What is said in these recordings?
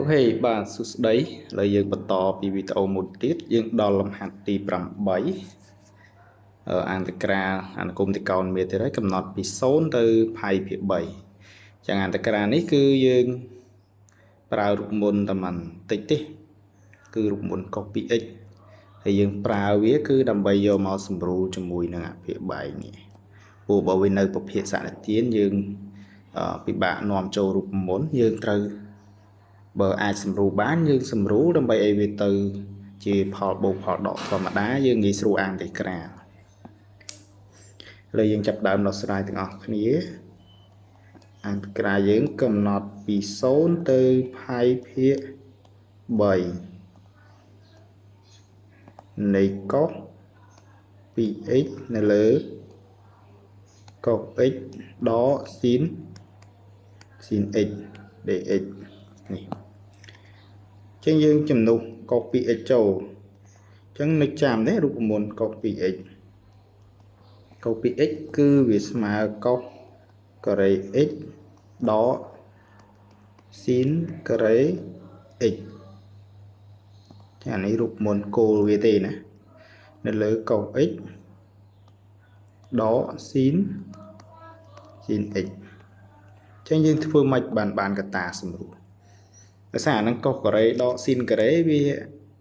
Ok បាទសួស្តីឥឡូវយើងបន្តពីវីដេអូមួយទៀតយើងដល់លំហាត់ទី8អន្តក្រាអនុគមទីកោណមេទៀតហើយកំណត់ពី0ទៅផាយភាគ3ចឹងអន្តក្រានេះគឺយើងប្រើរូបមន្តតែបន្តិចទេគឺរូបមន្តកុសពី x ហើយយើងប្រើវាគឺដើម្បីយកមកសម្រួលជាមួយនឹងអភិបែកនេះព្រោះបើវានៅប្រភេទសន្និធានយើងពិបាកនាំចូលរូបមន្តយើងត្រូវបើអាចសម្រួលបានយើងសម្រួលដើម្បីឲ្យវាទៅជាផលបូកផលដកធម្មតាយើងងាយស្រួលអានតែក្រាឥឡូវយើងចាប់ដើមដោះស្រាយទាំងអស់គ្នាអានក្រាយើងកំណត់ពី0ទៅផាយភាគ3នៃកុស 2x នៅលើកុស x ដកsin x dx នេះចឹងយើងជំនួសកុស 2x ចូលចឹងនឹកចាំទេរូបមន្តកុស 2x កុស 2x គឺវាស្មើកុសការ៉េ x ដក sin ការ៉េ x ចានេះរូបមន្តគោលវាទេណានៅលើកុស x ដក sin x ចឹងយើងធ្វើម៉េចបានកតាសម្រួលដោយសារអានឹងកុសការ៉េដក sin ការ៉េ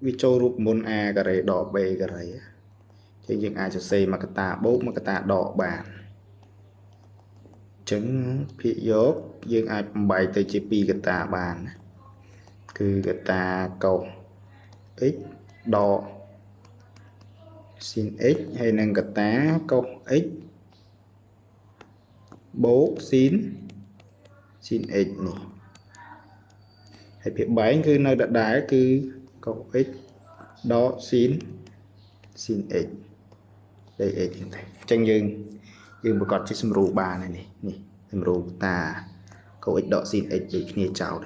វាចូលរូបមន្ត a ការ៉េដក b ការ៉េចឹងយើងអាចសរសេរមកកតាបូកមកកតាដកបានចឹងភាគយកយើងអាចបំបែកទៅជា2កតាបានគឺកតាកុស x ដក sin x ហើយនឹងកតាកុស x បូក sin x នេះហើយភាគបែងគឺនៅដដែលគឺកុស x ដក sin x đây x ហ្នឹងតែអញ្ចឹងយើងប្រកាសជាសម្រួលបានហើយនេះសម្រួលតាកុស x ដក sin x ជាគ្នាចោល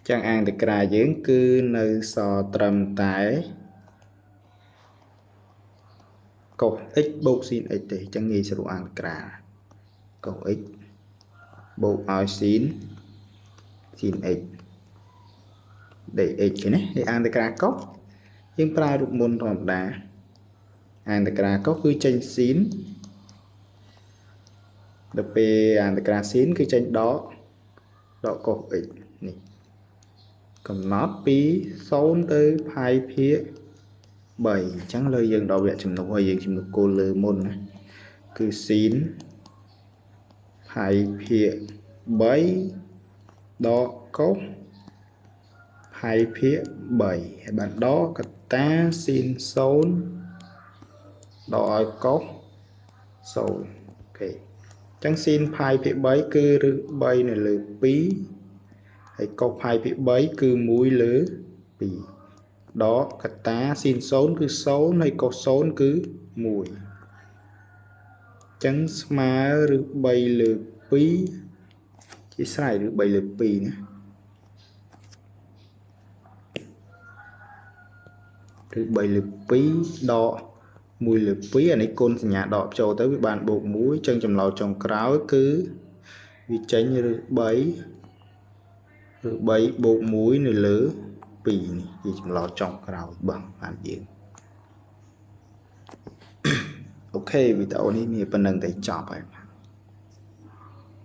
ចឹងអាងតក្រាយើងគឺនៅសល់ត្រឹមតែកុស x បូក sin x ទេអញ្ចឹងងាយស្រួលអាងតក្រាកុស x បូកឲ្យ sin x dx គេណាហើយអានតក្រាកុសយើងប្រើរូបមន្តធម្មតាអានតក្រាកុសគឺចេញ sin ដល់ពេលអានតក្រា sin គឺចេញដកកុស x នេះកំណត់ពី0ទៅផាយភាគ3អញ្ចឹងលើយើងដល់វគ្គជំនួសហើយយើងជំនួសគោលលើមុនណាគឺ sin ផាយភាគ3ដកកុសផាយភាគ3ហើយបានដកកតា sin 0ដកឲ្យកុស0អូខេអញ្ចឹង sin ផាយភាគ3គឺរឹស3នៅលើ2ហើយកុសផាយភាគ3គឺ1លើ2ដកកតា sin 0គឺ0ហើយកុស0គឺ1អញ្ចឹងស្មើរឹស3លើ2ជាស្រេចរឹស3លើ2ណាឬ3លើ2ដក1លើ2អានេះគុណសញ្ញាដកចូលទៅវាបានបូក1អញ្ចឹងចម្លើយចុងក្រោយគឺវាចេញឬ3បូក1នៅលើ2នេះជាចម្លើយចុងក្រោយបងបានយើងអូខេវីដេអូនេះមានប៉ុណ្្នឹងតែចប់ហើយ